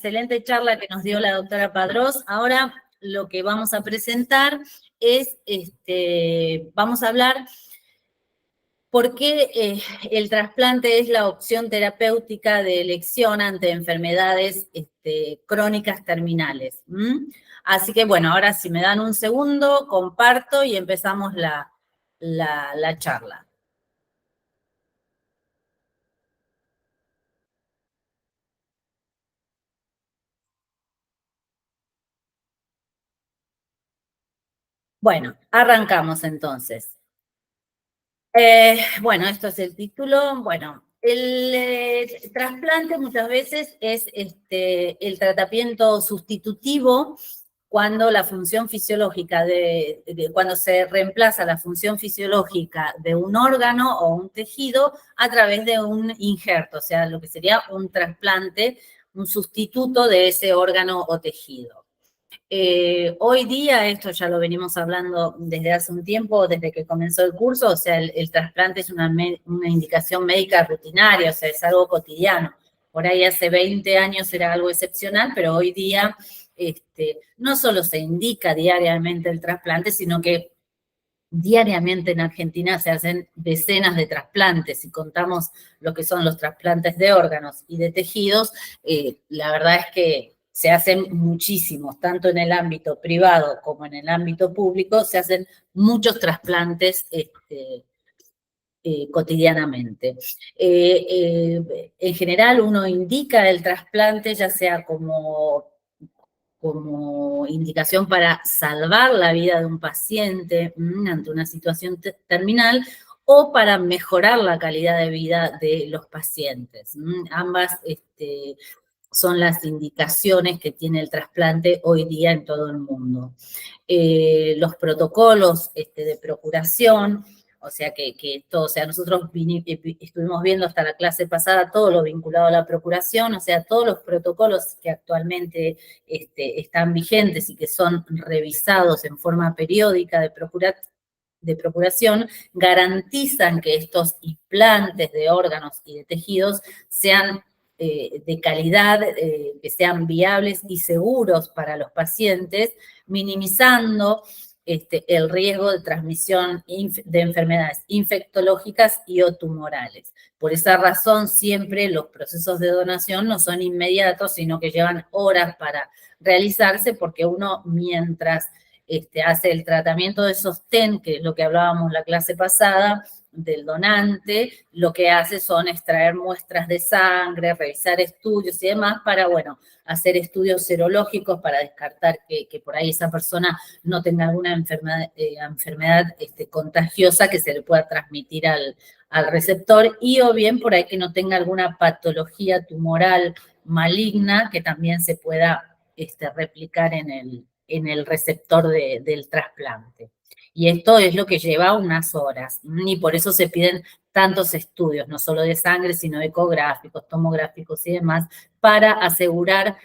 Excelente charla que nos dio la doctora Padrós. Ahora lo que vamos a presentar es, vamos a hablar por qué el trasplante es la opción terapéutica de elección ante enfermedades crónicas terminales. Así que bueno, ahora si me dan un segundo, comparto y empezamos la charla. Bueno, arrancamos entonces. Bueno, esto es el título. Bueno, el trasplante muchas veces es el tratamiento sustitutivo cuando la función fisiológica cuando se reemplaza la función fisiológica de un órgano o un tejido a través de un injerto, o sea, lo que sería un trasplante, un sustituto de ese órgano o tejido. Hoy día, esto ya lo venimos hablando desde hace un tiempo, desde que comenzó el curso, o sea, el trasplante es una indicación médica rutinaria, o sea, es algo cotidiano. Por ahí hace 20 años era algo excepcional, pero hoy día no solo se indica diariamente el trasplante, sino que diariamente en Argentina se hacen decenas de trasplantes. Si contamos lo que son los trasplantes de órganos y de tejidos, la verdad es que se hacen muchísimos, tanto en el ámbito privado como en el ámbito público, se hacen muchos trasplantes cotidianamente. En general uno indica el trasplante ya sea como indicación para salvar la vida de un paciente ante una situación terminal o para mejorar la calidad de vida de los pacientes. Ambas son las indicaciones que tiene el trasplante hoy día en todo el mundo. Los protocolos de procuración, o sea que todo, o sea, nosotros estuvimos viendo hasta la clase pasada todo lo vinculado a la procuración, o sea, todos los protocolos que actualmente están vigentes y que son revisados en forma periódica de procuración, garantizan que estos implantes de órganos y de tejidos sean de calidad, que sean viables y seguros para los pacientes, minimizando el riesgo de transmisión de enfermedades infectológicas y o tumorales. Por esa razón, siempre los procesos de donación no son inmediatos, sino que llevan horas para realizarse, porque uno, mientras hace el tratamiento de sostén, que es lo que hablábamos la clase pasada, del donante, lo que hace son extraer muestras de sangre, revisar estudios y demás para, bueno, hacer estudios serológicos para descartar que por ahí esa persona no tenga alguna enfermedad contagiosa que se le pueda transmitir al receptor, y o bien por ahí que no tenga alguna patología tumoral maligna que también se pueda replicar en el receptor del trasplante. Y esto es lo que lleva unas horas, y por eso se piden tantos estudios, no solo de sangre, sino ecográficos, tomográficos y demás, para asegurar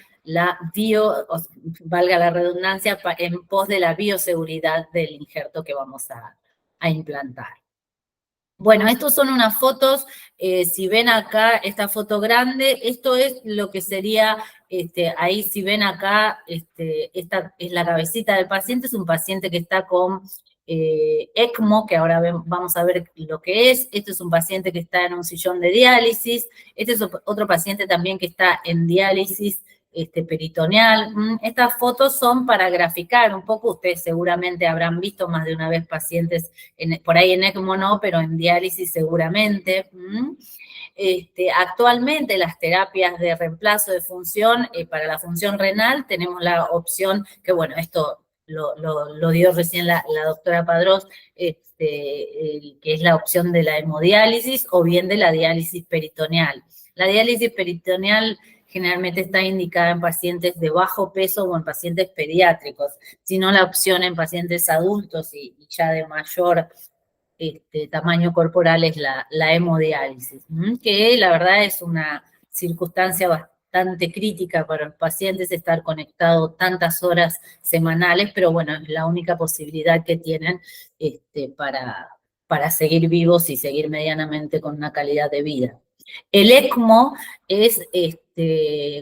valga la redundancia, en pos de la bioseguridad del injerto que vamos a implantar. Bueno, estos son unas fotos, si ven acá esta foto grande, esto es lo que sería, ahí si ven acá, esta es la cabecita del paciente, es un paciente que está con ECMO, que ahora vamos a ver lo que es. Este es un paciente que está en un sillón de diálisis. Este es otro paciente también que está en diálisis peritoneal. Estas fotos son para graficar un poco. Ustedes seguramente habrán visto más de una vez pacientes, por ahí en ECMO no, pero en diálisis seguramente. Actualmente las terapias de reemplazo de función, para la función renal tenemos la opción, que bueno, esto lo dio recién la doctora Padrós, que es la opción de la hemodiálisis o bien de la diálisis peritoneal. La diálisis peritoneal generalmente está indicada en pacientes de bajo peso o en pacientes pediátricos, sino la opción en pacientes adultos y ya de mayor tamaño corporal es la hemodiálisis, que la verdad es una circunstancia bastante crítica para los pacientes estar conectado tantas horas semanales, pero bueno, es la única posibilidad que tienen para seguir vivos y seguir medianamente con una calidad de vida. El ECMO es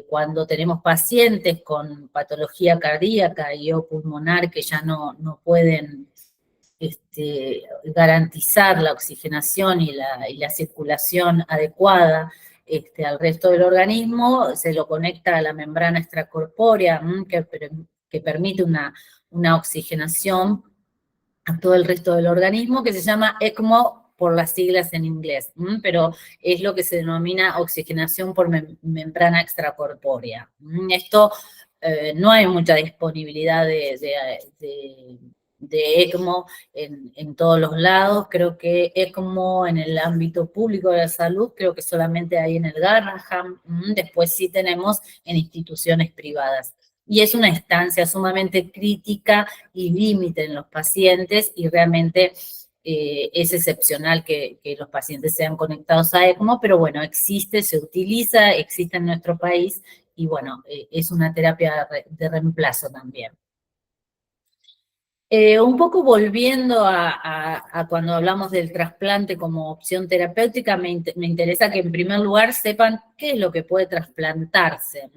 cuando tenemos pacientes con patología cardíaca y o pulmonar que ya no pueden garantizar la oxigenación y la circulación adecuada al resto del organismo, se lo conecta a la membrana extracorpórea que permite una oxigenación a todo el resto del organismo, que se llama ECMO por las siglas en inglés, pero es lo que se denomina oxigenación por membrana extracorpórea. Esto no hay mucha disponibilidad de ECMO en todos los lados. Creo que ECMO en el ámbito público de la salud, creo que solamente hay en el Garrahan. Después sí tenemos en instituciones privadas. Y es una estancia sumamente crítica y límite en los pacientes, y realmente es excepcional que los pacientes sean conectados a ECMO, pero bueno, existe, se utiliza, existe en nuestro país, y bueno, es una terapia de reemplazo también. Un poco volviendo a cuando hablamos del trasplante como opción terapéutica, me interesa que en primer lugar sepan qué es lo que puede trasplantarse.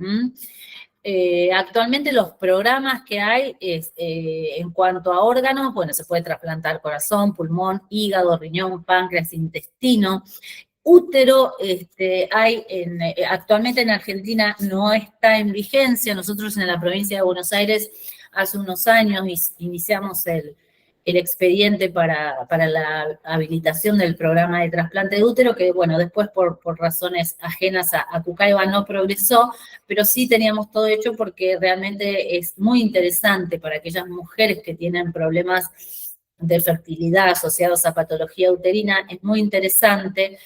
Actualmente los programas que hay en cuanto a órganos, bueno, se puede trasplantar corazón, pulmón, hígado, riñón, páncreas, intestino. Útero, actualmente en Argentina no está en vigencia. Nosotros en la provincia de Buenos Aires hace unos años iniciamos el expediente para la habilitación del programa de trasplante de útero, que bueno, después por razones ajenas a Cucaiba no progresó, pero sí teníamos todo hecho porque realmente es muy interesante para aquellas mujeres que tienen problemas de fertilidad asociados a patología uterina. Es muy interesante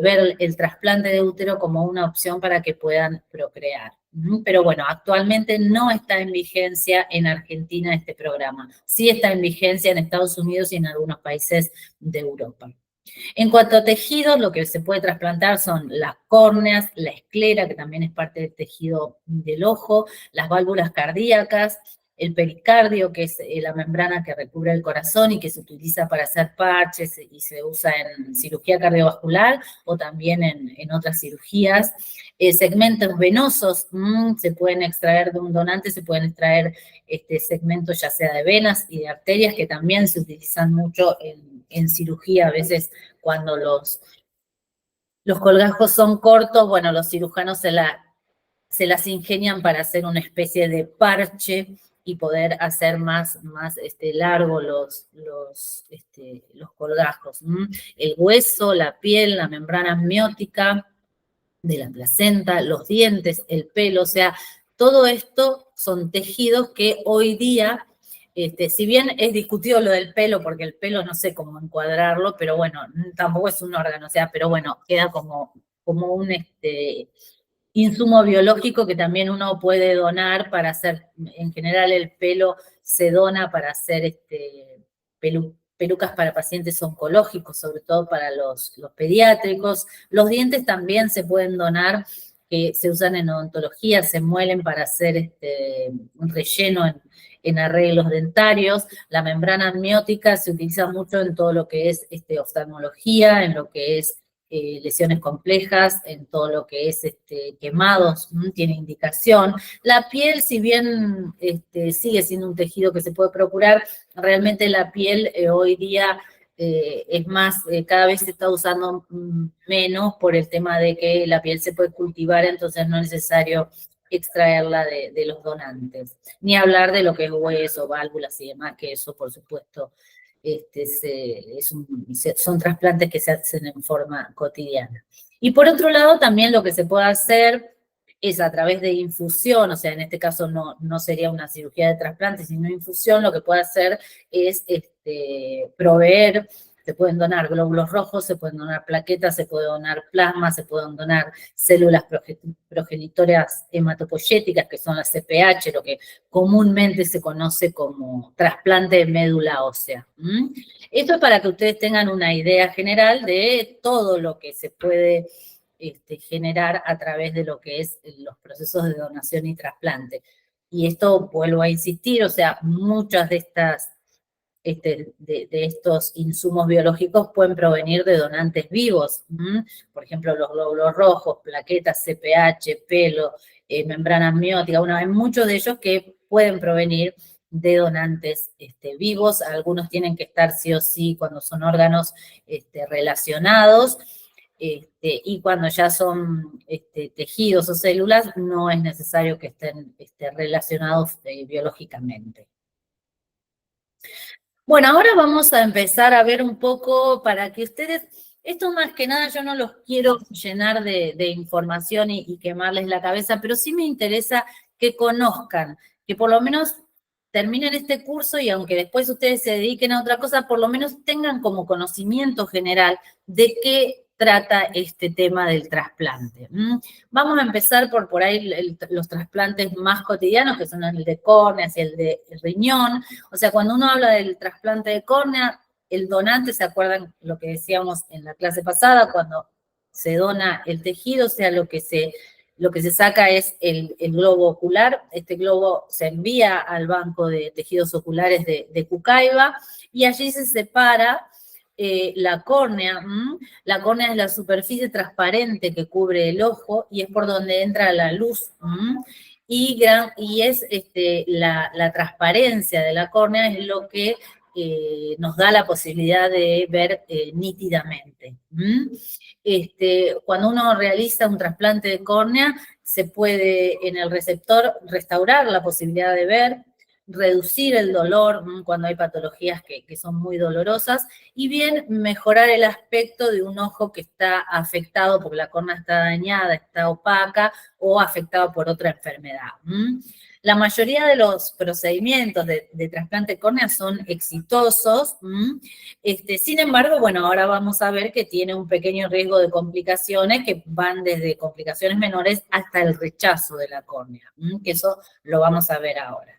ver el trasplante de útero como una opción para que puedan procrear. Pero bueno, actualmente no está en vigencia en Argentina este programa. Sí está en vigencia en Estados Unidos y en algunos países de Europa. En cuanto a tejidos, lo que se puede trasplantar son las córneas, la esclera, que también es parte del tejido del ojo, las válvulas cardíacas, el pericardio, que es la membrana que recubre el corazón y que se utiliza para hacer parches y se usa en cirugía cardiovascular o también en otras cirugías. Segmentos venosos se pueden extraer de un donante, se pueden extraer segmentos ya sea de venas y de arterias, que también se utilizan mucho en cirugía. A veces cuando los colgajos son cortos, bueno, los cirujanos se las ingenian para hacer una especie de parche y poder hacer más largo los colgajos. El hueso, la piel, la membrana amniótica de la placenta, los dientes, el pelo, o sea, todo esto son tejidos que hoy día, si bien es discutido lo del pelo, porque el pelo no sé cómo encuadrarlo, pero bueno, tampoco es un órgano, o sea, pero bueno, queda como un insumo biológico que también uno puede donar para hacer. En general el pelo se dona para hacer pelucas para pacientes oncológicos, sobre todo para los pediátricos. Los dientes también se pueden donar, que se usan en odontología, se muelen para hacer un relleno en arreglos dentarios. La membrana amniótica se utiliza mucho en todo lo que es oftalmología, en lo que es lesiones complejas, en todo lo que es quemados, tiene indicación. La piel, si bien sigue siendo un tejido que se puede procurar, realmente la piel hoy día es más, cada vez se está usando menos por el tema de que la piel se puede cultivar, entonces no es necesario extraerla de los donantes. Ni hablar de lo que es hueso, válvulas y demás, que eso por supuesto son trasplantes que se hacen en forma cotidiana. Y por otro lado, también lo que se puede hacer es a través de infusión, o sea, en este caso no sería una cirugía de trasplante, sino infusión. Lo que puede hacer es proveer. Se pueden donar glóbulos rojos, se pueden donar plaquetas, se puede donar plasma, se pueden donar células progenitoras hematopoyéticas, que son las CPH, lo que comúnmente se conoce como trasplante de médula ósea. Esto es para que ustedes tengan una idea general de todo lo que se puede generar a través de lo que es los procesos de donación y trasplante. Y esto, vuelvo a insistir, o sea, muchas de estas de estos insumos biológicos pueden provenir de donantes vivos. Por ejemplo, los glóbulos rojos, plaquetas, CPH, pelo, membrana amniótica. Bueno, hay muchos de ellos que pueden provenir de donantes vivos. Algunos tienen que estar sí o sí cuando son órganos relacionados. Y cuando ya son tejidos o células, no es necesario que estén relacionados biológicamente. Bueno, ahora vamos a empezar a ver un poco para que ustedes, esto más que nada yo no los quiero llenar de información y quemarles la cabeza, pero sí me interesa que conozcan, que por lo menos terminen este curso y aunque después ustedes se dediquen a otra cosa, por lo menos tengan como conocimiento general de qué trata este tema del trasplante. Vamos a empezar por ahí los trasplantes más cotidianos, que son el de córneas y el de riñón. O sea, cuando uno habla del trasplante de córnea, el donante, ¿se acuerdan lo que decíamos en la clase pasada? Cuando se dona el tejido, o sea, lo que se saca es el globo ocular. Este globo se envía al banco de tejidos oculares de Cucaibá y allí se separa la córnea. La córnea es la superficie transparente que cubre el ojo y es por donde entra la luz. Y es la transparencia de la córnea es lo que nos da la posibilidad de ver nítidamente. Cuando uno realiza un trasplante de córnea, se puede en el receptor restaurar la posibilidad de ver, reducir el dolor cuando hay patologías que son muy dolorosas, y bien mejorar el aspecto de un ojo que está afectado porque la córnea está dañada, está opaca o afectado por otra enfermedad. La mayoría de los procedimientos de trasplante de córnea son exitosos. Sin embargo, bueno, ahora vamos a ver que tiene un pequeño riesgo de complicaciones que van desde complicaciones menores hasta el rechazo de la córnea, que eso lo vamos a ver ahora.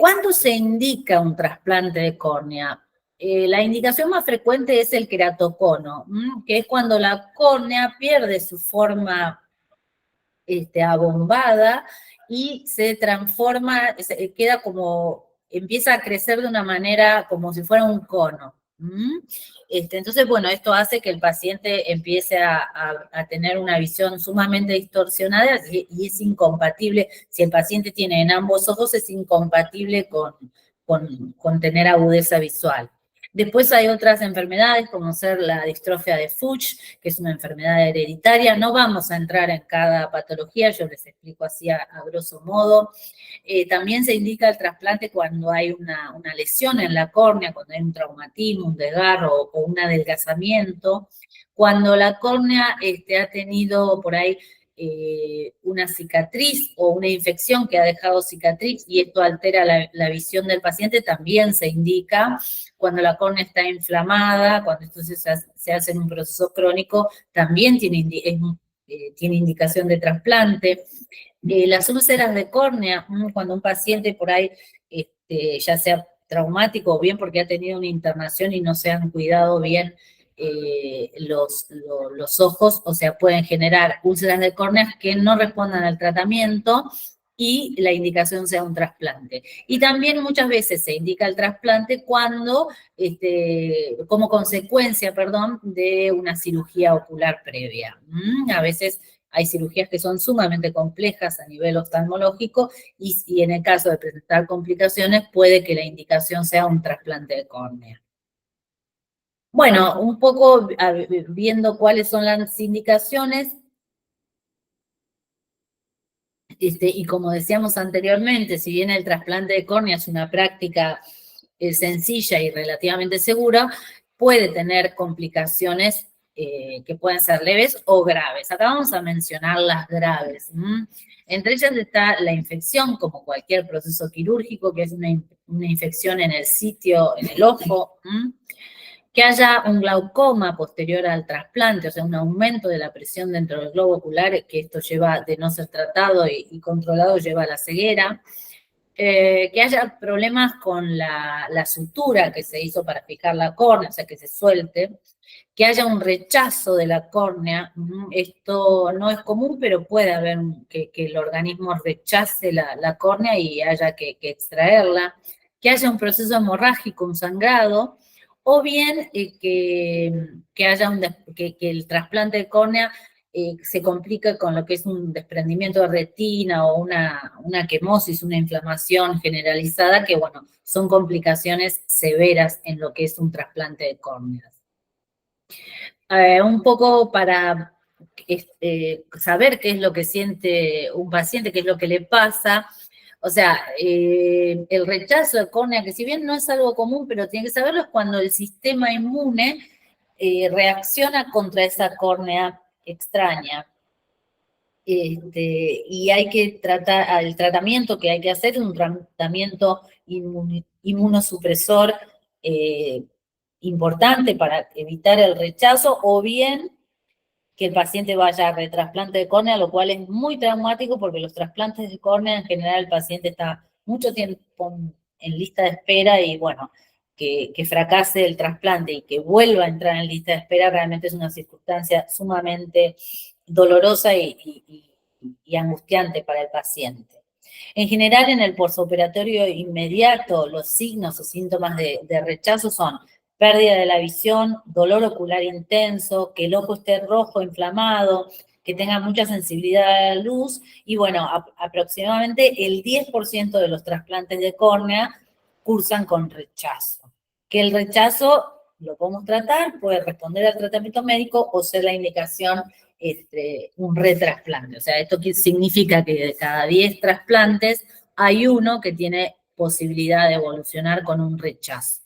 ¿Cuándo se indica un trasplante de córnea? La indicación más frecuente es el queratocono, que es cuando la córnea pierde su forma abombada y se transforma, queda como, empieza a crecer de una manera como si fuera un cono. Entonces, bueno, esto hace que el paciente empiece a tener una visión sumamente distorsionada y es incompatible, si el paciente tiene en ambos ojos, es incompatible con tener agudeza visual. Después hay otras enfermedades, como ser la distrofia de Fuchs, que es una enfermedad hereditaria. No vamos a entrar en cada patología, yo les explico así a grosso modo. También se indica el trasplante cuando hay una lesión en la córnea, cuando hay un traumatismo, un desgarro o un adelgazamiento. Cuando la córnea ha tenido por ahí una cicatriz o una infección que ha dejado cicatriz y esto altera la visión del paciente, también se indica. Cuando la córnea está inflamada, cuando esto se hace en un proceso crónico, también tiene indicación de trasplante. Las úlceras de córnea, cuando un paciente por ahí, ya sea traumático o bien porque ha tenido una internación y no se han cuidado bien los ojos, o sea, pueden generar úlceras de córnea que no respondan al tratamiento y la indicación sea un trasplante. Y también muchas veces se indica el trasplante cuando, como consecuencia, perdón, de una cirugía ocular previa. A veces hay cirugías que son sumamente complejas a nivel oftalmológico y en el caso de presentar complicaciones puede que la indicación sea un trasplante de córnea. Bueno, un poco viendo cuáles son las indicaciones, y como decíamos anteriormente, si bien el trasplante de córnea es una práctica sencilla y relativamente segura, puede tener complicaciones que pueden ser leves o graves. Acá vamos a mencionar las graves. Entre ellas está la infección, como cualquier proceso quirúrgico, que es una infección en el sitio, en el ojo. Que haya un glaucoma posterior al trasplante, o sea, un aumento de la presión dentro del globo ocular, que esto lleva, de no ser tratado y controlado, lleva a la ceguera. Que haya problemas con la sutura que se hizo para fijar la córnea, o sea, que se suelte. Que haya un rechazo de la córnea, esto no es común, pero puede haber que el organismo rechace la córnea y haya que extraerla. que haya un proceso hemorrágico, un sangrado, o bien que haya que el trasplante de córnea se complica con lo que es un desprendimiento de retina o una quemosis, una inflamación generalizada, que bueno, son complicaciones severas en lo que es un trasplante de córneas. Un poco para saber qué es lo que siente un paciente, qué es lo que le pasa. O sea, el rechazo de córnea, que si bien no es algo común, pero tiene que saberlo, es cuando el sistema inmune reacciona contra esa córnea extraña. Y hay que tratar, el tratamiento que hay que hacer es un tratamiento inmunosupresor importante para evitar el rechazo, o bien que el paciente vaya a retrasplante de córnea, lo cual es muy traumático porque los trasplantes de córnea, en general, el paciente está mucho tiempo en lista de espera y, bueno, que fracase el trasplante y que vuelva a entrar en lista de espera realmente es una circunstancia sumamente dolorosa y angustiante para el paciente. En general, en el postoperatorio inmediato, los signos o síntomas de rechazo son pérdida de la visión, dolor ocular intenso, que el ojo esté rojo, inflamado, que tenga mucha sensibilidad a la luz, y bueno, aproximadamente el 10% de los trasplantes de córnea cursan con rechazo. Que el rechazo lo podemos tratar, puede responder al tratamiento médico o ser la indicación un retrasplante. O sea, esto significa que de cada 10 trasplantes hay uno que tiene posibilidad de evolucionar con un rechazo.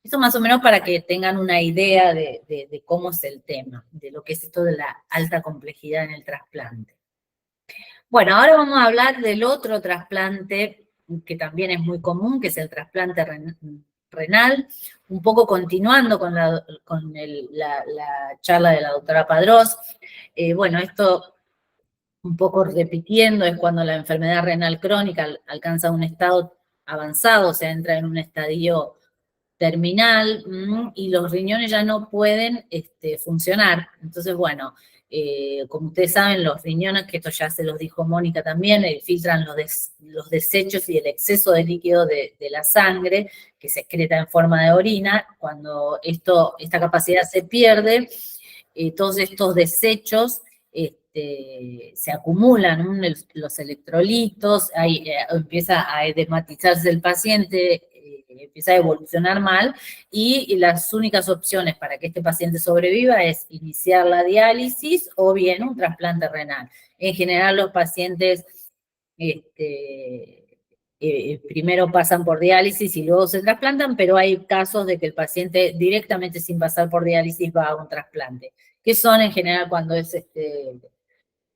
Eso más o menos para que tengan una idea de cómo es el tema, de lo que es esto de la alta complejidad en el trasplante. Bueno, ahora vamos a hablar del otro trasplante que también es muy común, que es el trasplante renal, un poco continuando con la charla de la doctora Padrós. Bueno, esto un poco repitiendo, es cuando la enfermedad renal crónica alcanza un estado avanzado, o sea, entra en un estadio terminal y los riñones ya no pueden funcionar. Entonces, bueno, como ustedes saben, los riñones, que esto ya se los dijo Mónica también, filtran los desechos y el exceso de líquido de la sangre, que se excreta en forma de orina. Cuando esta capacidad se pierde, todos estos desechos se acumulan, los electrolitos, empieza a edematizarse el paciente, empieza a evolucionar mal, y las únicas opciones para que este paciente sobreviva es iniciar la diálisis o bien un trasplante renal. En general, los pacientes primero pasan por diálisis y luego se trasplantan, pero hay casos de que el paciente directamente sin pasar por diálisis va a un trasplante, que son en general cuando es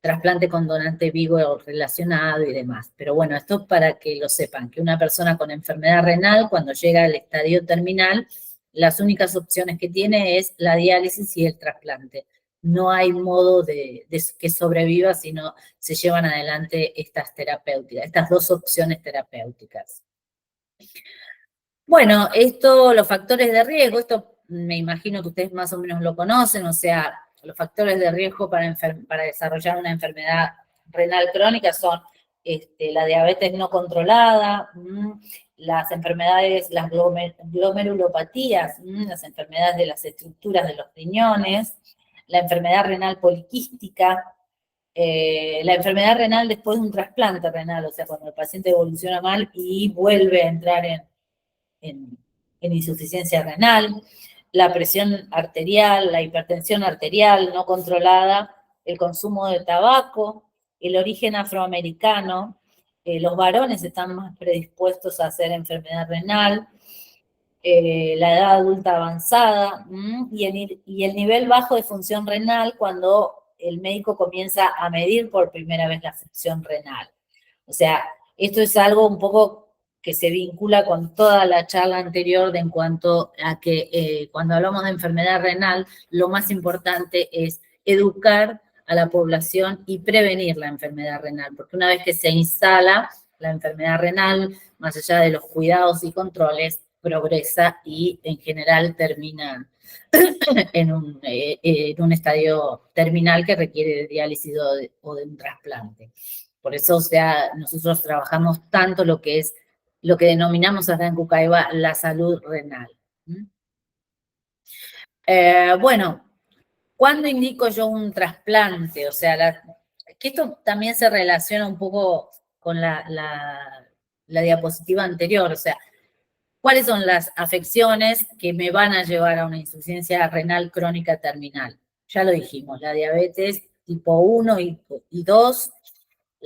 trasplante con donante vivo o relacionado y demás. Pero bueno, esto para que lo sepan, que una persona con enfermedad renal, cuando llega al estadio terminal, las únicas opciones que tiene es la diálisis y el trasplante. No hay modo de que sobreviva si no se llevan adelante estas terapéuticas, estas dos opciones terapéuticas. Bueno, los factores de riesgo, esto me imagino que ustedes más o menos lo conocen, o sea, los factores de riesgo para desarrollar una enfermedad renal crónica son la diabetes no controlada, las enfermedades, las glomerulopatías, las enfermedades de las estructuras de los riñones, la enfermedad renal poliquística, la enfermedad renal después de un trasplante renal, o sea, cuando el paciente evoluciona mal y vuelve a entrar en insuficiencia renal, la presión arterial, la hipertensión arterial no controlada, el consumo de tabaco, el origen afroamericano, los varones están más predispuestos a hacer enfermedad renal, la edad adulta avanzada y el nivel bajo de función renal cuando el médico comienza a medir por primera vez la función renal. O sea, esto es algo un poco que se vincula con toda la charla anterior en cuanto a que cuando hablamos de enfermedad renal, lo más importante es educar a la población y prevenir la enfermedad renal, porque una vez que se instala la enfermedad renal, más allá de los cuidados y controles, progresa y en general termina en un estadio terminal que requiere de diálisis o de un trasplante. Por eso, o sea, nosotros trabajamos tanto lo que es lo que denominamos acá en Cucaibá la salud renal. Bueno, ¿cuándo indico yo un trasplante? O sea, que esto también se relaciona un poco con la diapositiva anterior, o sea, ¿cuáles son las afecciones que me van a llevar a una insuficiencia renal crónica terminal? Ya lo dijimos, la diabetes tipo 1 y 2,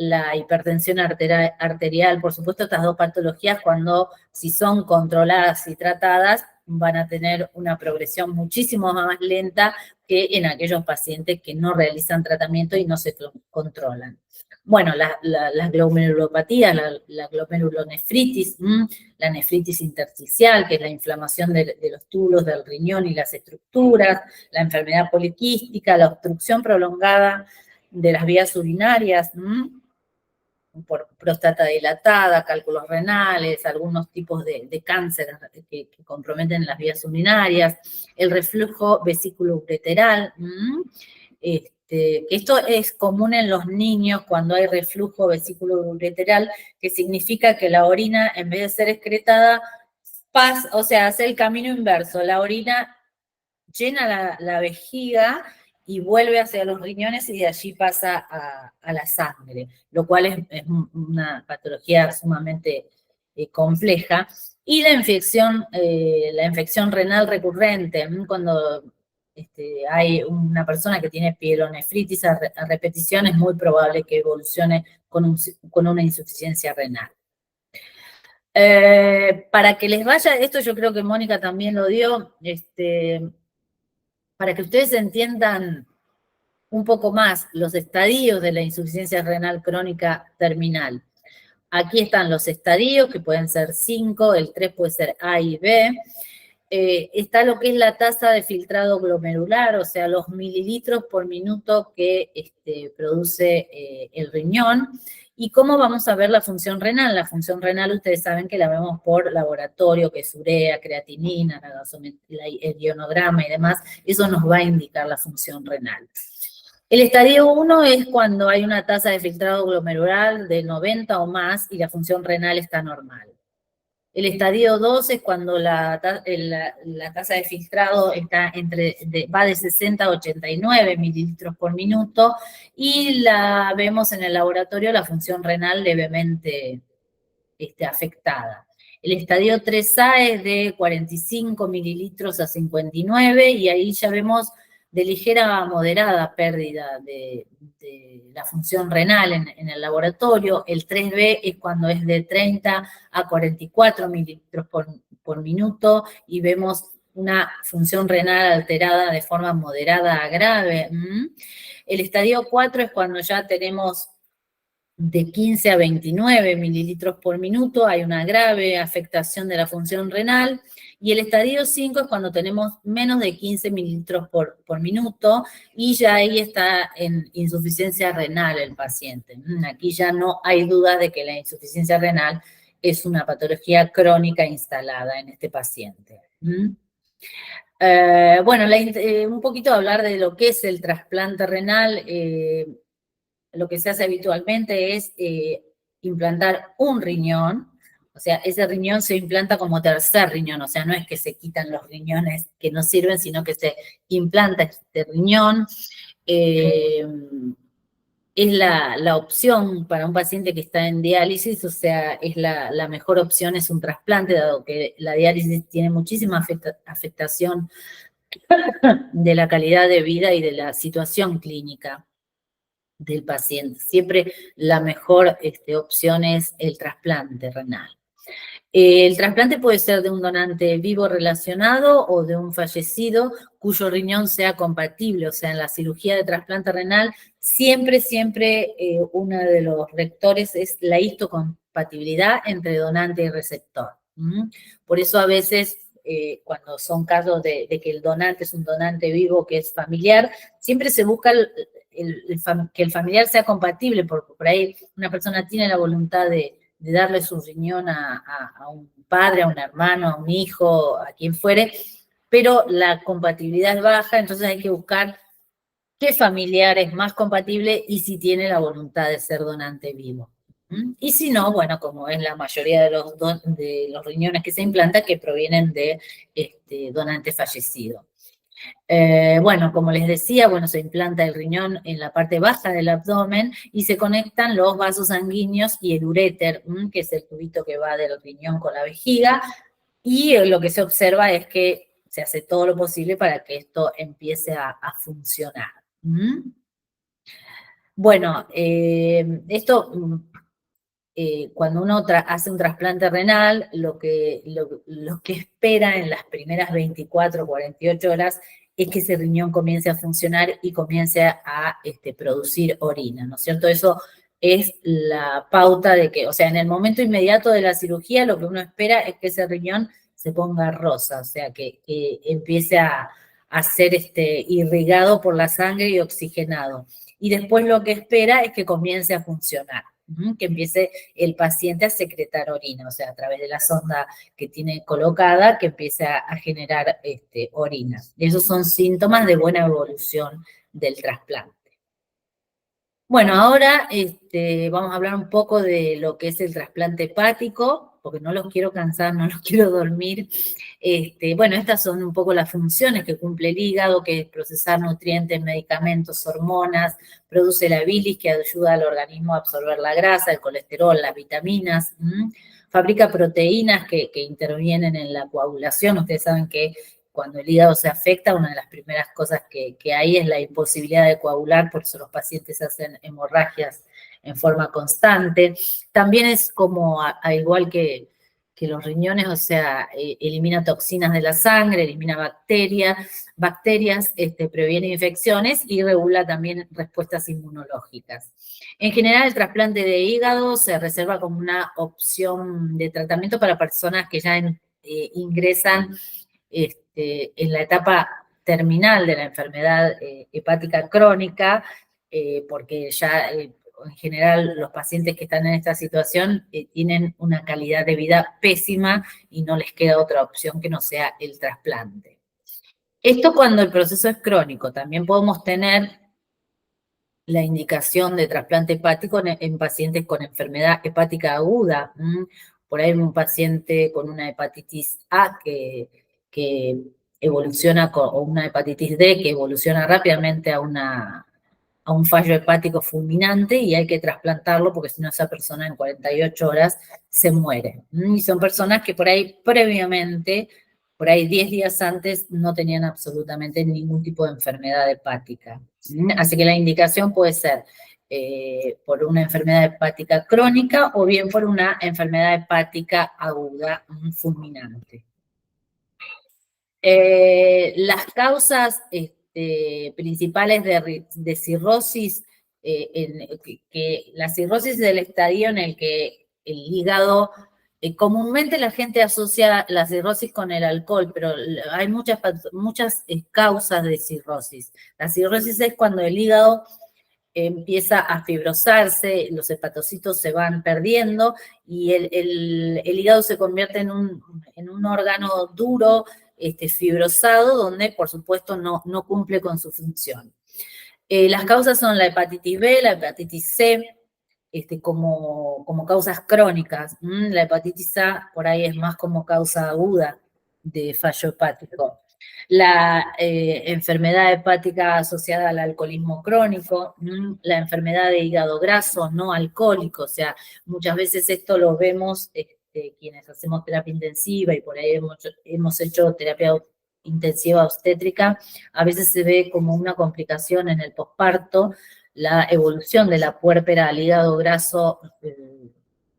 la hipertensión arterial, por supuesto, estas dos patologías, cuando si son controladas y tratadas, van a tener una progresión muchísimo más lenta que en aquellos pacientes que no realizan tratamiento y no se controlan. Bueno, las glomerulopatías, la glomerulonefritis, la nefritis intersticial, que es la inflamación de los túbulos del riñón y las estructuras, la enfermedad poliquística, la obstrucción prolongada de las vías urinarias, por próstata dilatada, cálculos renales, algunos tipos de cáncer que comprometen las vías urinarias, el reflujo vesículo-ureteral, que esto es común en los niños cuando hay reflujo vesículo-ureteral, que significa que la orina, en vez de ser excretada, pasa, o sea, hace el camino inverso, la orina llena la vejiga y vuelve hacia los riñones y de allí pasa a la sangre, lo cual es una patología sumamente compleja. Y la infección renal recurrente, cuando hay una persona que tiene pielonefritis a repetición, es muy probable que evolucione con una insuficiencia renal. Para que les vaya, esto yo creo que Mónica también lo dio, para que ustedes entiendan un poco más los estadios de la insuficiencia renal crónica terminal. Aquí están los estadios, que pueden ser 5, el 3 puede ser A y B. Está lo que es la tasa de filtrado glomerular, o sea, los mililitros por minuto que produce el riñón. ¿Y cómo vamos a ver la función renal? La función renal, ustedes saben que la vemos por laboratorio, que es urea, creatinina, el ionograma y demás. Eso nos va a indicar la función renal. El estadio 1 es cuando hay una tasa de filtrado glomerular de 90 o más y la función renal está normal. El estadio 2 es cuando la tasa de filtrado está va de 60 a 89 mililitros por minuto y la vemos en el laboratorio la función renal levemente afectada. El estadio 3A es de 45 mililitros a 59 y ahí ya vemos de ligera a moderada pérdida de la función renal en el laboratorio. El 3B es cuando es de 30 a 44 mililitros por minuto y vemos una función renal alterada de forma moderada a grave. El estadio 4 es cuando ya tenemos de 15 a 29 mililitros por minuto, hay una grave afectación de la función renal, y el estadio 5 es cuando tenemos menos de 15 mililitros por minuto, y ya ahí está en insuficiencia renal el paciente. Aquí ya no hay duda de que la insuficiencia renal es una patología crónica instalada en este paciente. Bueno, un poquito hablar de lo que es el trasplante renal. Lo que se hace habitualmente es implantar un riñón, o sea, ese riñón se implanta como tercer riñón, o sea, no es que se quitan los riñones que no sirven, sino que se implanta este riñón. Es la opción para un paciente que está en diálisis, o sea, es la mejor opción es un trasplante, dado que la diálisis tiene muchísima afectación de la calidad de vida y de la situación clínica del paciente. Siempre la mejor opción es el trasplante renal. El trasplante puede ser de un donante vivo relacionado o de un fallecido cuyo riñón sea compatible, o sea, en la cirugía de trasplante renal siempre uno de los rectores es la histocompatibilidad entre donante y receptor. Por eso a veces cuando son casos de que el donante es un donante vivo que es familiar, siempre se busca que el familiar sea compatible, porque por ahí una persona tiene la voluntad de darle su riñón a un padre, a un hermano, a un hijo, a quien fuere, pero la compatibilidad es baja, entonces hay que buscar qué familiar es más compatible y si tiene la voluntad de ser donante vivo. Y si no, bueno, como es la mayoría de los riñones que se implantan, que provienen de donante fallecido. Bueno, como les decía, bueno, se implanta el riñón en la parte baja del abdomen y se conectan los vasos sanguíneos y el uréter, que es el tubito que va del riñón con la vejiga, y lo que se observa es que se hace todo lo posible para que esto empiece a funcionar. Bueno, esto cuando uno hace un trasplante renal, lo que espera en las primeras 24 o 48 horas es que ese riñón comience a funcionar y comience a producir orina, ¿no es cierto? Eso es la pauta de que, o sea, en el momento inmediato de la cirugía, lo que uno espera es que ese riñón se ponga rosa, o sea, que empiece a ser irrigado por la sangre y oxigenado. Y después lo que espera es que comience a funcionar, que empiece el paciente a secretar orina, o sea, a través de la sonda que tiene colocada, que empiece a generar orina. Esos son síntomas de buena evolución del trasplante. Bueno, ahora vamos a hablar un poco de lo que es el trasplante hepático, porque no los quiero cansar, no los quiero dormir. Bueno, estas son un poco las funciones que cumple el hígado, que es procesar nutrientes, medicamentos, hormonas, produce la bilis que ayuda al organismo a absorber la grasa, el colesterol, las vitaminas, fabrica proteínas que intervienen en la coagulación. Ustedes saben que cuando el hígado se afecta, una de las primeras cosas que hay es la imposibilidad de coagular, por eso los pacientes hacen hemorragias en forma constante. También es como, a igual que los riñones, o sea, elimina toxinas de la sangre, elimina bacterias, previene infecciones y regula también respuestas inmunológicas. En general, el trasplante de hígado se reserva como una opción de tratamiento para personas que ya ingresan en la etapa terminal de la enfermedad hepática crónica, porque ya en general los pacientes que están en esta situación tienen una calidad de vida pésima y no les queda otra opción que no sea el trasplante. Esto cuando el proceso es crónico. También podemos tener la indicación de trasplante hepático en pacientes con enfermedad hepática aguda. Por ahí un paciente con una hepatitis A que evoluciona, o una hepatitis D que evoluciona rápidamente a un fallo hepático fulminante y hay que trasplantarlo porque si no esa persona en 48 horas se muere. Y son personas que por ahí previamente, por ahí 10 días antes, no tenían absolutamente ningún tipo de enfermedad hepática. Así que la indicación puede ser por una enfermedad hepática crónica o bien por una enfermedad hepática aguda fulminante. Las causas principales de cirrosis, que la cirrosis es el estadio en el que el hígado, comúnmente la gente asocia la cirrosis con el alcohol, pero hay muchas causas de cirrosis. La cirrosis es cuando el hígado empieza a fibrosarse, los hepatocitos se van perdiendo y el hígado se convierte en un órgano duro, fibrosado, donde por supuesto no cumple con su función. Las causas son la hepatitis B, la hepatitis C, como causas crónicas. La hepatitis A por ahí es más como causa aguda de fallo hepático. La enfermedad hepática asociada al alcoholismo crónico, la enfermedad de hígado graso no alcohólico, o sea, muchas veces esto lo vemos quienes hacemos terapia intensiva y por ahí hemos hecho terapia intensiva obstétrica, a veces se ve como una complicación en el posparto, la evolución de la puérpera al hígado graso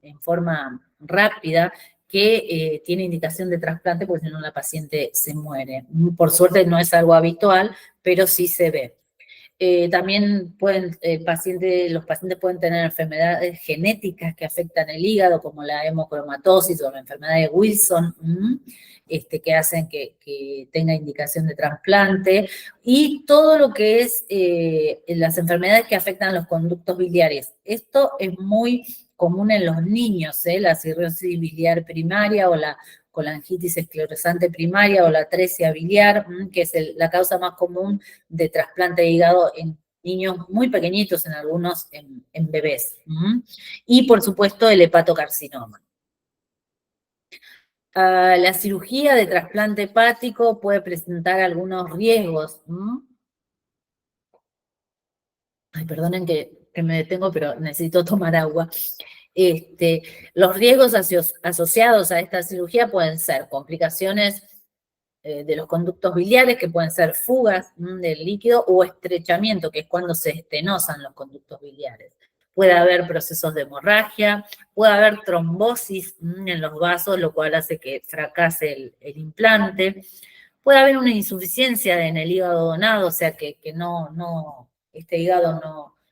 en forma rápida, que tiene indicación de trasplante porque si no la paciente se muere. Por suerte no es algo habitual, pero sí se ve. También los pacientes pueden tener enfermedades genéticas que afectan el hígado, como la hemocromatosis o la enfermedad de Wilson, que hacen que tenga indicación de trasplante, y todo lo que es las enfermedades que afectan los conductos biliares. Esto es muy común en los niños, la cirrosis biliar primaria o la colangitis esclerosante primaria o la atresia biliar, que es la causa más común de trasplante de hígado niños muy pequeñitos, en algunos en bebés. Y por supuesto el hepatocarcinoma. La cirugía de trasplante hepático puede presentar algunos riesgos. Ay, perdonen que me detengo, pero necesito tomar agua. Los riesgos asociados a esta cirugía pueden ser complicaciones de los conductos biliares, que pueden ser fugas del líquido, o estrechamiento, que es cuando se estenosan los conductos biliares. Puede haber procesos de hemorragia, puede haber trombosis en los vasos, lo cual hace que fracase el implante. Puede haber una insuficiencia en el hígado donado, o sea que este hígado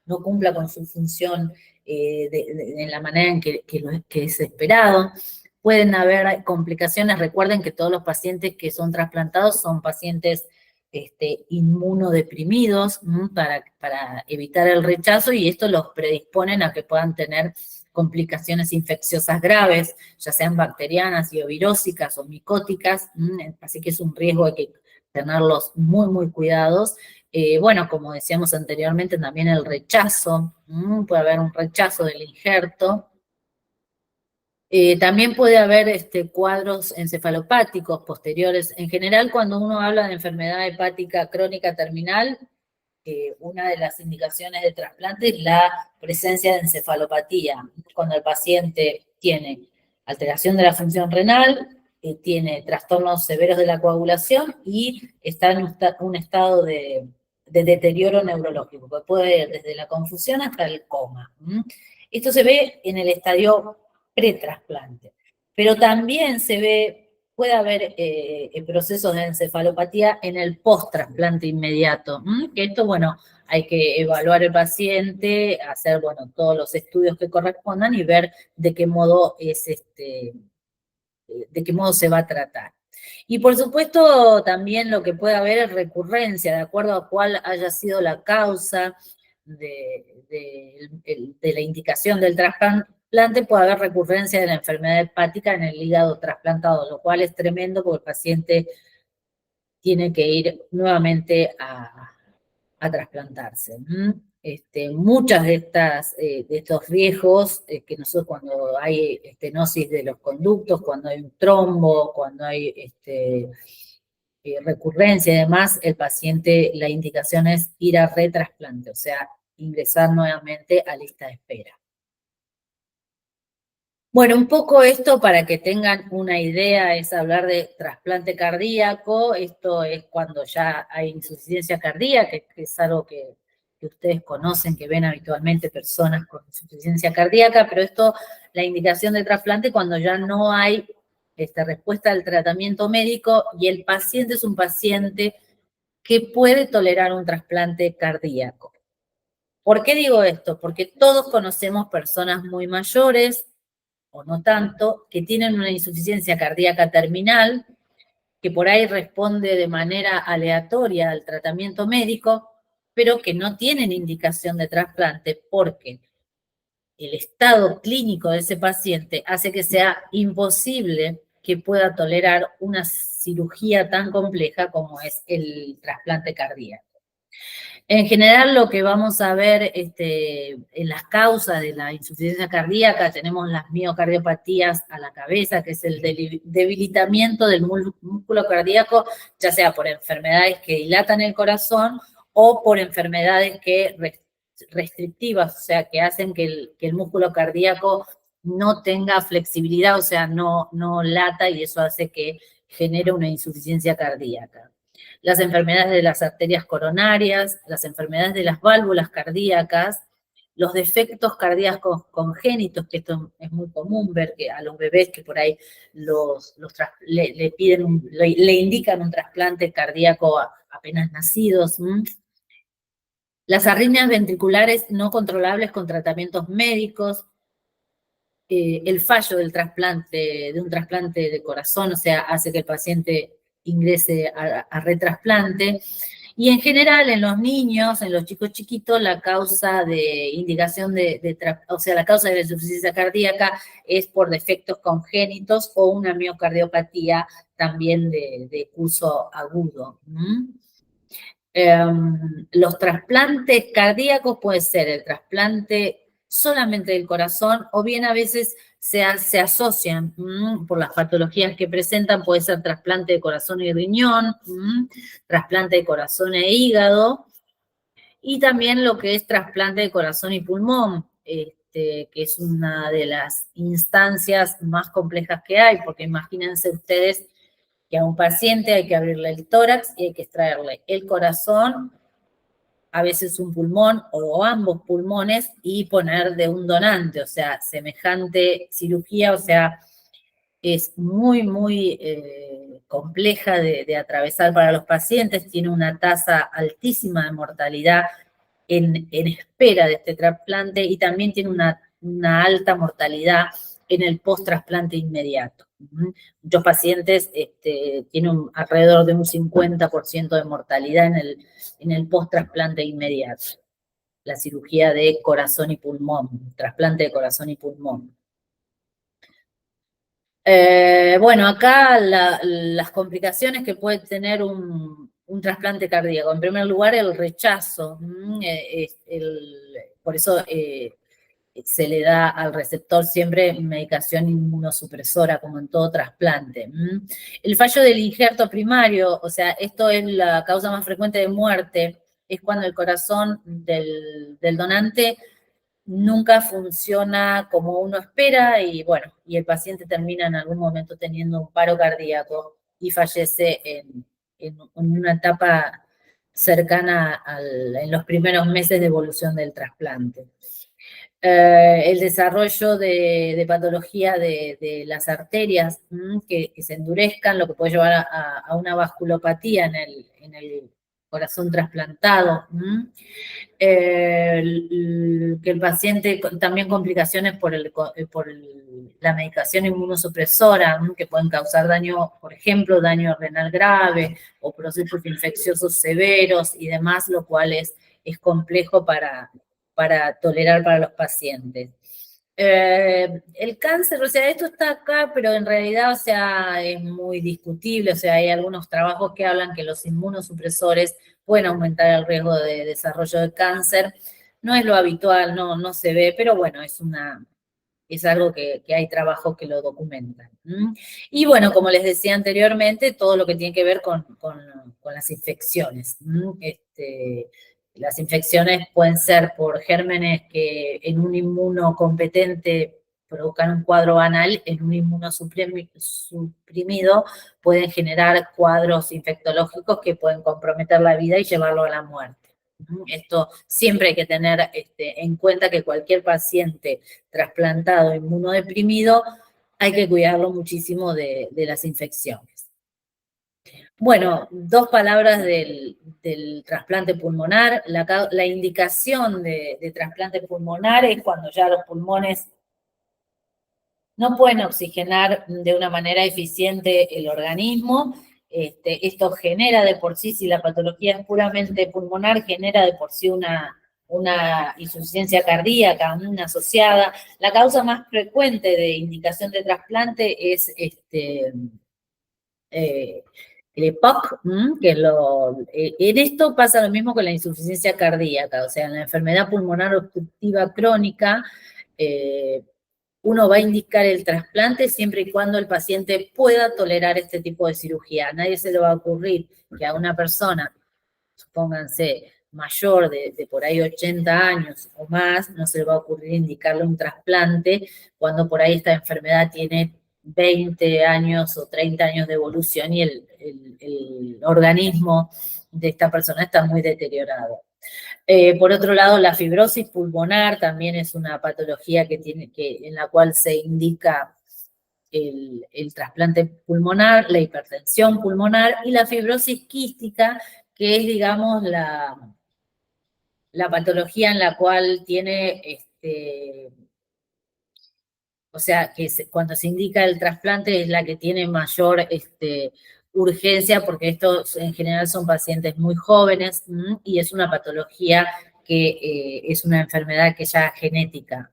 no cumpla con su función en la manera en que es esperado. Pueden haber complicaciones. Recuerden que todos los pacientes que son trasplantados son pacientes inmunodeprimidos para evitar el rechazo, y esto los predisponen a que puedan tener complicaciones infecciosas graves, ya sean bacterianas, iovirósicas o micóticas, así que es un riesgo, hay que tenerlos muy, muy cuidados. Bueno, como decíamos anteriormente, también el rechazo, puede haber un rechazo del injerto. También puede haber cuadros encefalopáticos posteriores. En general, cuando uno habla de enfermedad hepática crónica terminal, una de las indicaciones de trasplante es la presencia de encefalopatía, cuando el paciente tiene alteración de la función renal, tiene trastornos severos de la coagulación y está en un estado de deterioro neurológico, que puede ir desde la confusión hasta el coma. Esto se ve en el estadio pretrasplante, pero también puede haber procesos de encefalopatía en el post-trasplante inmediato, que esto, bueno, hay que evaluar el paciente, hacer, bueno, todos los estudios que correspondan y ver de qué modo de qué modo se va a tratar. Y por supuesto, también lo que puede haber es recurrencia, de acuerdo a cuál haya sido la causa de la indicación del trasplante, puede haber recurrencia de la enfermedad hepática en el hígado trasplantado, lo cual es tremendo porque el paciente tiene que ir nuevamente a trasplantarse. Muchas de estos riesgos que nosotros, cuando hay estenosis de los conductos, cuando hay un trombo, cuando hay recurrencia y demás, el paciente, la indicación es ir a retrasplante, o sea, ingresar nuevamente a lista de espera. Bueno, un poco esto para que tengan una idea es hablar de trasplante cardíaco. Esto es cuando ya hay insuficiencia cardíaca, que es algo que ustedes conocen, que ven habitualmente personas con insuficiencia cardíaca, pero esto, la indicación de trasplante cuando ya no hay respuesta al tratamiento médico y el paciente es un paciente que puede tolerar un trasplante cardíaco. ¿Por qué digo esto? Porque todos conocemos personas muy mayores, o no tanto, que tienen una insuficiencia cardíaca terminal, que por ahí responde de manera aleatoria al tratamiento médico, pero que no tienen indicación de trasplante porque el estado clínico de ese paciente hace que sea imposible que pueda tolerar una cirugía tan compleja como es el trasplante cardíaco. En general, lo que vamos a ver en las causas de la insuficiencia cardíaca, tenemos las miocardiopatías a la cabeza, que es el debilitamiento del músculo cardíaco, ya sea por enfermedades que dilatan el corazón o por enfermedades restrictivas, o sea, que hacen que el músculo cardíaco no tenga flexibilidad, o sea, no lata, y eso hace que genere una insuficiencia cardíaca. Las enfermedades de las arterias coronarias, las enfermedades de las válvulas cardíacas, los defectos cardíacos congénitos, que esto es muy común ver que a los bebés que por ahí le piden, le indican un trasplante cardíaco apenas nacidos. Las arritmias ventriculares no controlables con tratamientos médicos, el fallo del trasplante, de un trasplante de corazón, o sea, hace que el paciente ingrese a retrasplante. Y en general, en los niños, en los chicos chiquitos, la causa de indicación o sea, la causa de la insuficiencia cardíaca es por defectos congénitos o una miocardiopatía también de curso agudo. Los trasplantes cardíacos puede ser el trasplante solamente del corazón o bien a veces se asocian por las patologías que presentan, puede ser trasplante de corazón y riñón, trasplante de corazón e hígado, y también lo que es trasplante de corazón y pulmón, que es una de las instancias más complejas que hay, porque imagínense ustedes que a un paciente hay que abrirle el tórax y hay que extraerle el corazón, a veces un pulmón o ambos pulmones y poner de un donante, o sea, semejante cirugía, o sea, es muy, muy compleja de atravesar para los pacientes, tiene una tasa altísima de mortalidad en espera de este trasplante y también tiene una alta mortalidad en el post-trasplante inmediato. Muchos pacientes tienen alrededor de un 50% de mortalidad en el post-trasplante inmediato. La cirugía de corazón y pulmón, trasplante de corazón y pulmón. Bueno, acá las complicaciones que puede tener un trasplante cardíaco. En primer lugar, el rechazo. Por eso se le da al receptor siempre medicación inmunosupresora, como en todo trasplante. El fallo del injerto primario, o sea, esto es la causa más frecuente de muerte, es cuando el corazón del donante nunca funciona como uno espera y bueno, y el paciente termina en algún momento teniendo un paro cardíaco y fallece en una etapa cercana en los primeros meses de evolución del trasplante. El desarrollo de patología de las arterias que se endurezcan, lo que puede llevar a una vasculopatía en el corazón trasplantado. Que el paciente, también complicaciones por la medicación inmunosupresora, que pueden causar daño, por ejemplo, daño renal grave o procesos infecciosos severos y demás, lo cual es complejo para tolerar para los pacientes. El cáncer, o sea, esto está acá, pero en realidad, o sea, es muy discutible, o sea, hay algunos trabajos que hablan que los inmunosupresores pueden aumentar el riesgo de desarrollo de cáncer. No es lo habitual, no se ve, pero bueno, es algo que hay trabajos que lo documentan. Y bueno, como les decía anteriormente, todo lo que tiene que ver con las infecciones. Las infecciones pueden ser por gérmenes que en un inmunocompetente provocan un cuadro banal, en un inmunosuprimido pueden generar cuadros infectológicos que pueden comprometer la vida y llevarlo a la muerte. Esto siempre hay que tener en cuenta que cualquier paciente trasplantado inmunodeprimido hay que cuidarlo muchísimo de las infecciones. Bueno, dos palabras del trasplante pulmonar. La indicación de trasplante pulmonar es cuando ya los pulmones no pueden oxigenar de una manera eficiente el organismo. Esto genera de por sí, si la patología es puramente pulmonar, genera de por sí una insuficiencia cardíaca, una asociada. La causa más frecuente de indicación de trasplante es el EPOC, que en esto pasa lo mismo con la insuficiencia cardíaca, o sea, en la enfermedad pulmonar obstructiva crónica, uno va a indicar el trasplante siempre y cuando el paciente pueda tolerar este tipo de cirugía. A nadie se le va a ocurrir que a una persona, supónganse, mayor de por ahí 80 años o más, no se le va a ocurrir indicarle un trasplante cuando por ahí esta enfermedad tiene 20 años o 30 años de evolución y el organismo de esta persona está muy deteriorado. Por otro lado, la fibrosis pulmonar también es una patología en la cual se indica el trasplante pulmonar, la hipertensión pulmonar y la fibrosis quística, que es, digamos, la patología en la cual tiene, o sea, cuando se indica el trasplante es la que tiene mayor urgencia, porque estos en general son pacientes muy jóvenes y es una patología que es una enfermedad que ya es genética.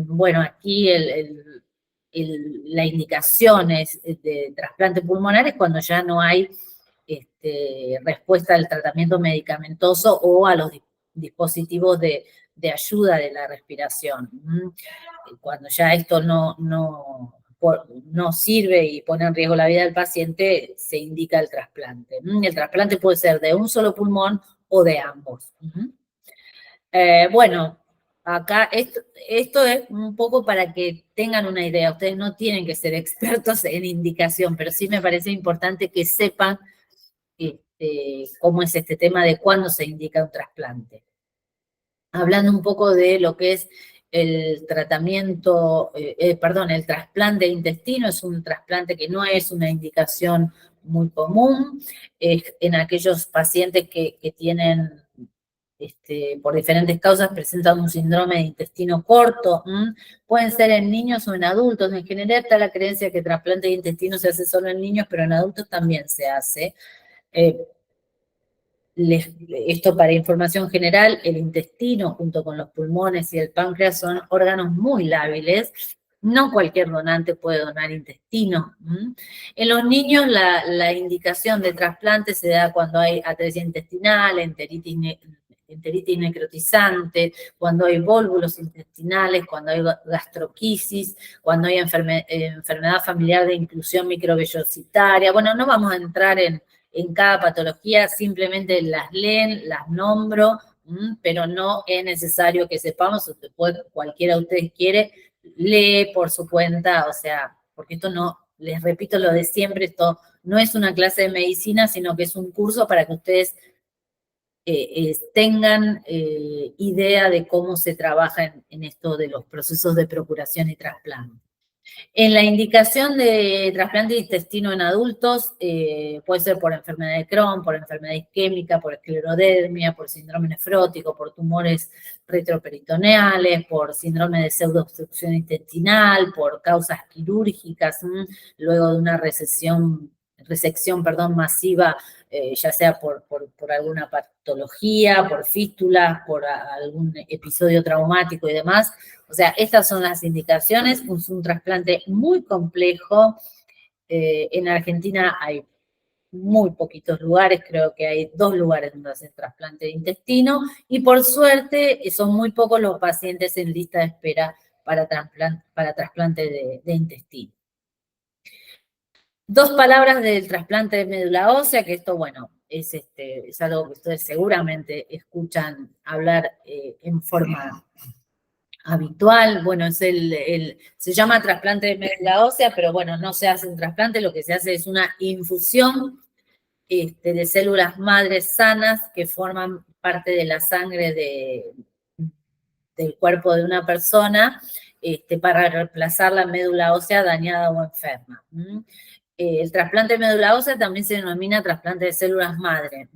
Bueno, aquí la indicación de trasplante pulmonar es cuando ya no hay respuesta al tratamiento medicamentoso o a los dispositivos de ayuda de la respiración. Cuando ya esto no sirve y pone en riesgo la vida del paciente, se indica el trasplante. El trasplante puede ser de un solo pulmón o de ambos. Bueno, acá esto es un poco para que tengan una idea. Ustedes no tienen que ser expertos en indicación, pero sí me parece importante que sepan cómo es este tema de cuándo se indica un trasplante. Hablando un poco de lo que es el tratamiento, el trasplante de intestino, es un trasplante que no es una indicación muy común, en aquellos pacientes que tienen, por diferentes causas, presentan un síndrome de intestino corto, pueden ser en niños o en adultos. En general está la creencia que el trasplante de intestino se hace solo en niños, pero en adultos también se hace. Esto para información general, el intestino junto con los pulmones y el páncreas son órganos muy lábiles. No cualquier donante puede donar intestino. En los niños la indicación de trasplante se da cuando hay atresia intestinal, enteritis necrotizante, cuando hay vólvulos intestinales, cuando hay gastroquisis, cuando hay enfermedad familiar de inclusión microvellositaria. Bueno, no vamos a entrar en cada patología, simplemente las leen, las nombro, pero no es necesario que sepamos, cualquiera de ustedes quiere, lee por su cuenta, o sea, porque esto no, les repito lo de siempre, esto no es una clase de medicina, sino que es un curso para que ustedes tengan idea de cómo se trabaja en esto de los procesos de procuración y trasplante. En la indicación de trasplante de intestino en adultos, puede ser por enfermedad de Crohn, por enfermedad isquémica, por esclerodermia, por síndrome nefrótico, por tumores retroperitoneales, por síndrome de pseudoobstrucción intestinal, por causas quirúrgicas, luego de una resección masiva, ya sea por alguna patología, por fístulas, por algún episodio traumático y demás. O sea, estas son las indicaciones. Es un trasplante muy complejo. En Argentina hay muy poquitos lugares, creo que hay 2 lugares donde hacen trasplante de intestino, y por suerte son muy pocos los pacientes en lista de espera para trasplante de intestino. 2 palabras del trasplante de médula ósea, que esto, bueno, es algo que ustedes seguramente escuchan hablar en forma habitual. Bueno, se llama trasplante de médula ósea, pero bueno, no se hace un trasplante, lo que se hace es una infusión de células madres sanas que forman parte de la sangre del cuerpo de una persona, para reemplazar la médula ósea dañada o enferma. El trasplante de médula ósea también se denomina trasplante de células madre.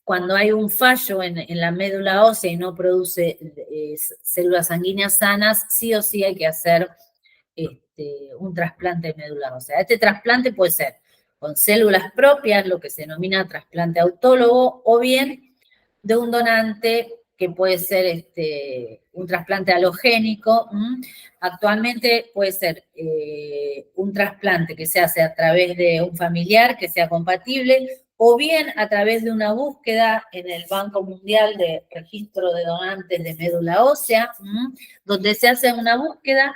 Cuando hay un fallo en la médula ósea y no produce células sanguíneas sanas, sí o sí hay que hacer un trasplante de médula ósea. Este trasplante puede ser con células propias, lo que se denomina trasplante autólogo, o bien de un donante que puede ser un trasplante halogénico. Actualmente puede ser un trasplante que se hace a través de un familiar que sea compatible, o bien a través de una búsqueda en el Banco Mundial de Registro de Donantes de Médula Ósea, donde se hace una búsqueda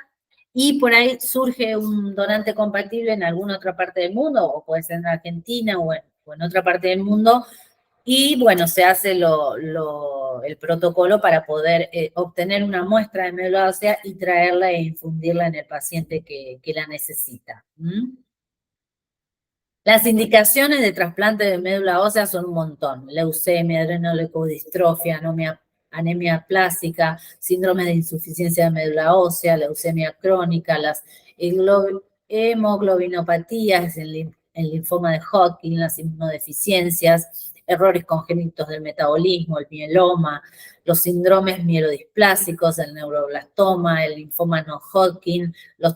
y por ahí surge un donante compatible en alguna otra parte del mundo, o puede ser en Argentina o en otra parte del mundo, y bueno, se hace el protocolo para poder obtener una muestra de médula ósea y traerla e infundirla en el paciente que la necesita. Las indicaciones de trasplante de médula ósea son un montón: leucemia, adrenoleucodistrofia, anemia plástica, síndrome de insuficiencia de médula ósea, leucemia crónica, las hemoglobinopatías, el linfoma de Hodgkin, las inmunodeficiencias, errores congénitos del metabolismo, el mieloma, los síndromes mielodisplásicos, el neuroblastoma, el linfoma no Hodgkin, los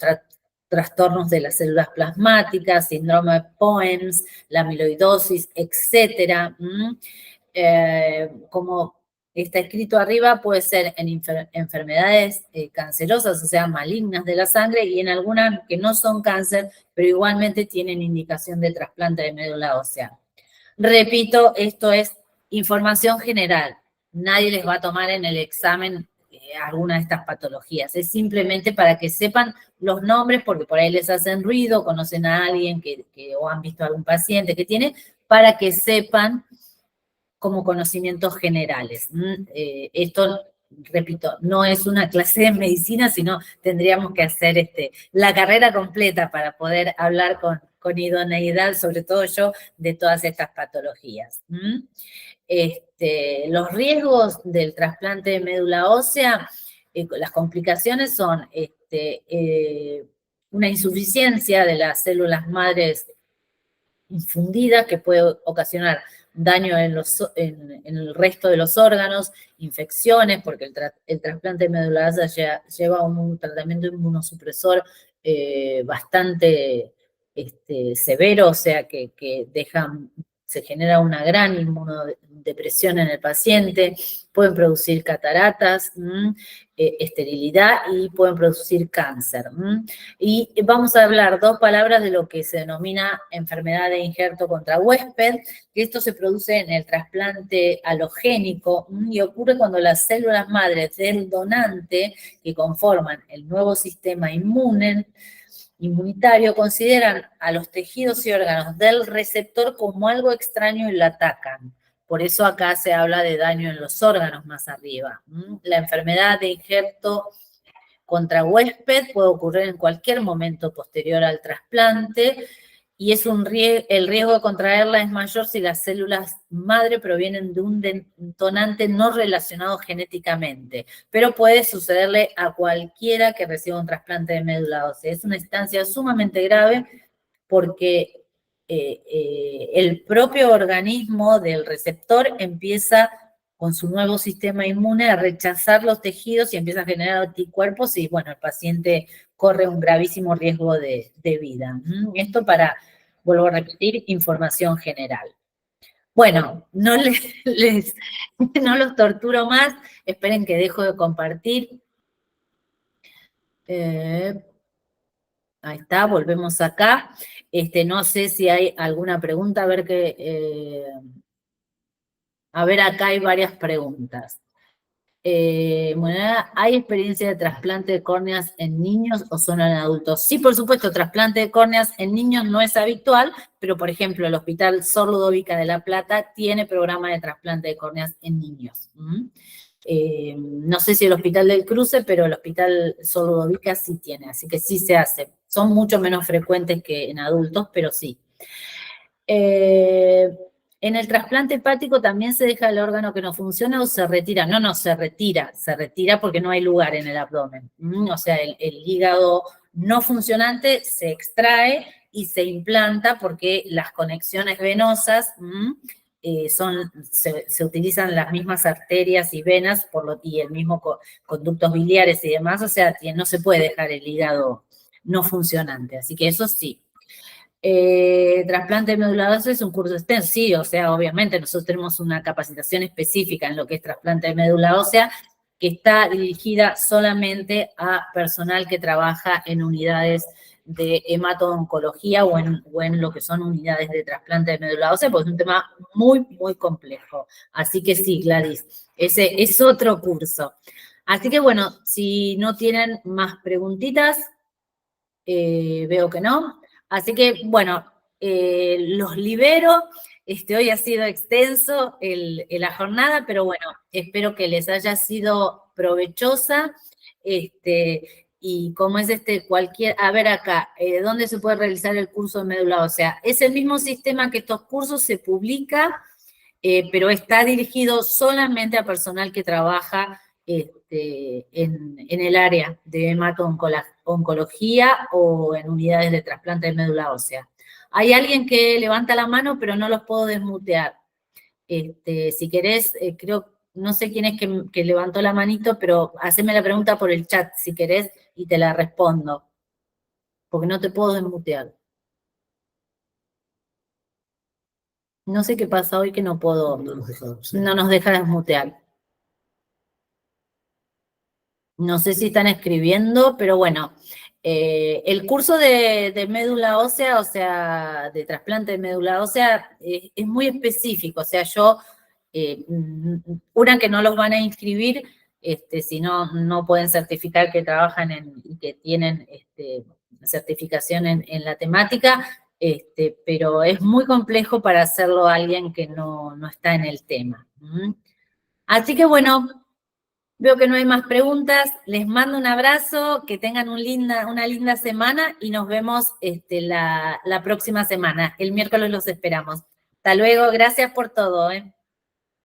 trastornos de las células plasmáticas, síndrome de Poems, la amiloidosis, etcétera. Como está escrito arriba, puede ser en enfermedades cancerosas, o sea, malignas de la sangre, y en algunas que no son cáncer, pero igualmente tienen indicación de trasplante de médula ósea. Repito, esto es información general. Nadie les va a tomar en el examen alguna de estas patologías. Es simplemente para que sepan los nombres, porque por ahí les hacen ruido, conocen a alguien o han visto a algún paciente que tiene, para que sepan como conocimientos generales. Esto, repito, no es una clase de medicina, sino tendríamos que hacer la carrera completa para poder hablar con idoneidad, sobre todo yo, de todas estas patologías. Los riesgos del trasplante de médula ósea, las complicaciones son una insuficiencia de las células madres infundida que puede ocasionar daño en el resto de los órganos, infecciones, porque el trasplante de médula ósea lleva un tratamiento inmunosupresor bastante severo, o sea que se genera una gran inmunodepresión en el paciente, pueden producir cataratas, esterilidad y pueden producir cáncer. Y vamos a hablar 2 palabras de lo que se denomina enfermedad de injerto contra huésped, que esto se produce en el trasplante alogénico y ocurre cuando las células madres del donante que conforman el nuevo sistema inmunitario consideran a los tejidos y órganos del receptor como algo extraño y lo atacan. Por eso acá se habla de daño en los órganos más arriba. La enfermedad de injerto contra huésped puede ocurrir en cualquier momento posterior al trasplante y el riesgo de contraerla es mayor si las células madre provienen de un donante no relacionado genéticamente, pero puede sucederle a cualquiera que reciba un trasplante de médula ósea. Es una instancia sumamente grave porque el propio organismo del receptor empieza con su nuevo sistema inmune a rechazar los tejidos y empieza a generar anticuerpos y, bueno, el paciente corre un gravísimo riesgo de vida. Esto para, vuelvo a repetir, información general. Bueno, no los torturo más, esperen que dejo de compartir. Ahí está, volvemos acá. No sé si hay alguna pregunta, a ver, acá hay varias preguntas. Bueno, ¿hay experiencia de trasplante de córneas en niños o solo en adultos? Sí, por supuesto, trasplante de córneas en niños no es habitual, pero por ejemplo, el Hospital Sor Ludovica de La Plata tiene programa de trasplante de córneas en niños. No sé si el Hospital del Cruce, pero el Hospital Sor Ludovica sí tiene, así que sí se hace. Son mucho menos frecuentes que en adultos, pero sí. En el trasplante hepático también se deja el órgano que no funciona o se retira. No, se retira porque no hay lugar en el abdomen. O sea, el hígado no funcionante se extrae y se implanta porque las conexiones venosas se utilizan las mismas arterias y venas y el mismo conductos biliares y demás, o sea, no se puede dejar el hígado no funcionante. Así que eso sí. Trasplante de médula ósea es un curso extenso, sí, o sea, obviamente nosotros tenemos una capacitación específica en lo que es trasplante de médula ósea que está dirigida solamente a personal que trabaja en unidades de hemato-oncología o en lo que son unidades de trasplante de médula ósea, porque es un tema muy, muy complejo. Así que sí, Gladys, ese es otro curso. Así que bueno, si no tienen más preguntitas, veo que no. Así que, bueno, los libero. Hoy ha sido extenso la jornada, pero bueno, espero que les haya sido provechosa. Y como es a ver acá, ¿dónde se puede realizar el curso de médula ósea? Es el mismo sistema que estos cursos, se publica, pero está dirigido solamente a personal que trabaja en el área de hemato-oncología o en unidades de trasplante de médula ósea. Hay alguien que levanta la mano, pero no los puedo desmutear. Si querés, no sé quién es que levantó la manito, pero haceme la pregunta por el chat si querés y te la respondo, porque no te puedo desmutear. No sé qué pasa hoy que no puedo, no nos deja desmutear. No sé si están escribiendo, pero bueno, el curso de médula ósea, o sea, de trasplante de médula ósea, es muy específico. O sea, una que no los van a inscribir, si no pueden certificar que trabajan y que tienen certificación en la temática, pero es muy complejo para hacerlo alguien que no está en el tema. Así que bueno, veo que no hay más preguntas. Les mando un abrazo, que tengan una linda semana y nos vemos la próxima semana. El miércoles los esperamos. Hasta luego, gracias por todo.